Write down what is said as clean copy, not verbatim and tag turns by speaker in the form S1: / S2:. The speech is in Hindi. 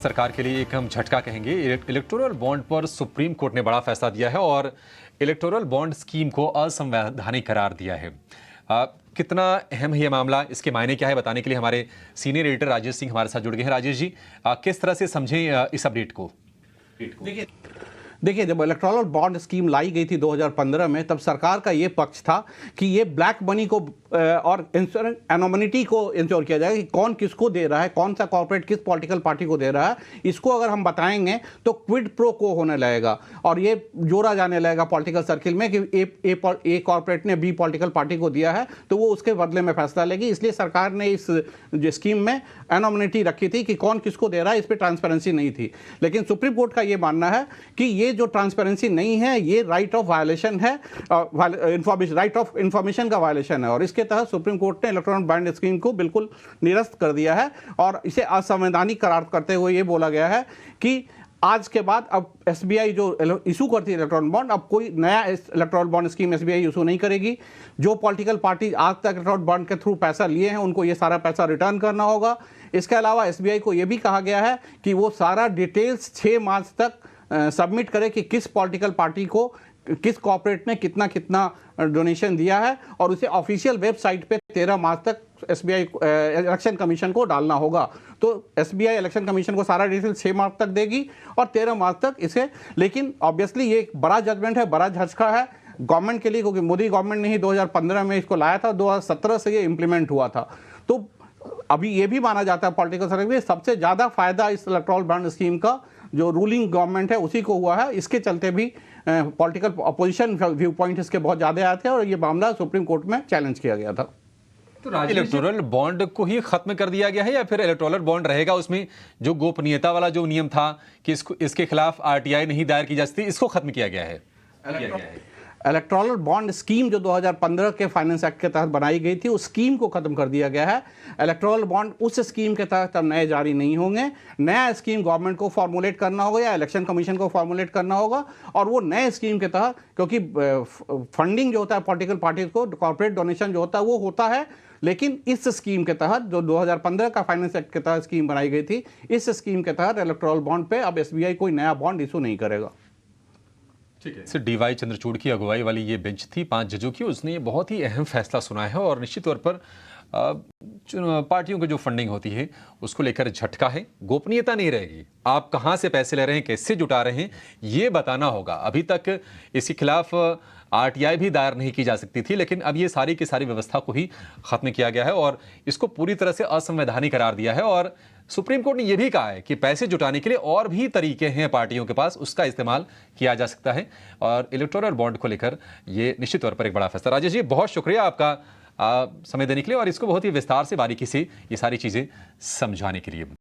S1: सरकार के लिए एक हम झटका कहेंगे। इलेक्टोरल बॉन्ड पर सुप्रीम कोर्ट ने बड़ा फैसला दिया है और इलेक्टोरल बॉन्ड स्कीम को असंवैधानिक करार दिया है। कितना अहम है ये मामला, इसके मायने क्या है, बताने के लिए हमारे सीनियर एडिटर राजेश सिंह हमारे साथ जुड़ गए हैं। राजेश जी, किस तरह से समझें इस अपडेट को?
S2: देखिए, जब इलेक्टोरल बॉन्ड स्कीम लाई गई थी 2015 में, तब सरकार का ये पक्ष था कि ये ब्लैक मनी को और एनोमिनिटी को इंश्योर किया जाएगा कि कौन किसको दे रहा है, कौन सा कॉर्पोरेट किस पॉलिटिकल पार्टी को दे रहा है। इसको अगर हम बताएंगे तो क्विड प्रो को होने लगेगा और ये जोड़ा जाने लगेगा पॉलिटिकल सर्किल में कि ए कॉर्पोरेट ने बी पॉलिटिकल पार्टी को दिया है तो वो उसके बदले में फैसला लेगी। इसलिए सरकार ने इस जो स्कीम में एनोमिनिटी रखी थी कि कौन किसको दे रहा है, इस पर ट्रांसपेरेंसी नहीं थी। लेकिन सुप्रीम कोर्ट का ये मानना है कि ये जो ट्रांसपेरेंसी नहीं है, ये राइट ऑफ वायलेशन है, राइट ऑफ इंफॉर्मेशन का वायलेशन है और इसके तहत सुप्रीम कोर्ट ने इलेक्ट्रॉनिक बॉन्ड स्कीम को बिल्कुल निरस्त कर दिया है और इसे असंवैधानिक करार करते हुए ये बोला गया है कि आज के बाद अब एसबीआई जो इशू करती है इलेक्ट्रॉनिक बॉन्ड, अब कोई नया electronic bond scheme SBI issue नहीं करेगी। जो पॉलिटिकल पार्टी आज तक इलेक्ट्रॉनिक बॉन्ड के थ्रू पैसा लिए हैं उनको ये सारा पैसा रिटर्न करना होगा। इसके अलावा एसबीआई को ये भी कहा गया है कि वो सारा डिटेल्स 6 मार्च तक सबमिट करे कि किस पॉलिटिकल पार्टी को किस कॉर्पोरेट ने कितना कितना डोनेशन दिया है और उसे ऑफिशियल वेबसाइट पे 13 मार्च तक एसबीआई इलेक्शन कमीशन को डालना होगा। तो एसबीआई इलेक्शन कमीशन को सारा डिटेल 6 मार्च तक देगी और 13 मार्च तक इसे, लेकिन ऑब्वियसली ये एक बड़ा जजमेंट है, बड़ा झटका है गवर्नमेंट के लिए, क्योंकि मोदी गवर्नमेंट ने ही 2015 में इसको लाया था, 2017 से ये इंप्लीमेंट हुआ था। तो अभी ये भी माना जाता है पॉलिटिकल सर्किल में सबसे ज़्यादा फायदा इस इलेक्टोरल बॉन्ड स्कीम का जो रूलिंग गवर्नमेंट है उसी को हुआ है। इसके चलते भी पॉलिटिकल अपोजिशन व्यू पॉइंट इसके बहुत ज़्यादा आए थे और ये मामला सुप्रीम कोर्ट में चैलेंज किया गया था।
S1: तो इलेक्टोरल बॉन्ड को ही खत्म कर दिया गया है या फिर इलेक्टोरल बॉन्ड रहेगा, उसमें जो गोपनीयता वाला जो नियम था कि इसके खिलाफ आरटीआई नहीं दायर की जा सकती, इसको खत्म किया गया है?
S2: इलेक्टोरल बॉन्ड स्कीम जो 2015 के फाइनेंस एक्ट के तहत बनाई गई थी, उस स्कीम को खत्म कर दिया गया है। इलेक्टोरल बॉन्ड उस स्कीम के तहत अब नए जारी नहीं होंगे। नया स्कीम गवर्नमेंट को फॉर्मुलेट करना होगा या इलेक्शन कमीशन को फॉर्मुलेट करना होगा और वो नए स्कीम के तहत, क्योंकि फंडिंग जो होता है पॉलिटिकल पार्टीज को, कॉर्पोरेट डोनेशन जो होता है वो होता है, लेकिन इस स्कीम के तहत जो 2015 का फाइनेंस एक्ट के तहत स्कीम बनाई गई थी, इस स्कीम के तहत इलेक्टोरल बॉन्ड पे अब एसबीआई कोई नया बॉन्ड इशू नहीं करेगा।
S1: ठीक है। डीवाई चंद्रचूड़ की अगुवाई वाली ये बेंच थी 5 जजों की, उसने ये बहुत ही अहम फैसला सुना है और निश्चित तौर पर पार्टियों की जो फंडिंग होती है उसको लेकर झटका है। गोपनीयता नहीं रहेगी, आप कहां से पैसे ले रहे हैं, कैसे जुटा रहे हैं, ये बताना होगा। अभी तक इसके खिलाफ आरटीआई भी दायर नहीं की जा सकती थी, लेकिन अब ये सारी की सारी व्यवस्था को ही खत्म किया गया है और इसको पूरी तरह से असंवैधानिक करार दिया है। और सुप्रीम कोर्ट ने यह भी कहा है कि पैसे जुटाने के लिए और भी तरीके हैं पार्टियों के पास, उसका इस्तेमाल किया जा सकता है। और इलेक्टोरल बॉन्ड को लेकर ये निश्चित तौर पर एक बड़ा फैसला। राजेश जी, बहुत शुक्रिया आपका समय देने के लिए और इसको बहुत ही विस्तार से बारीकी से ये सारी चीजें समझाने के लिए।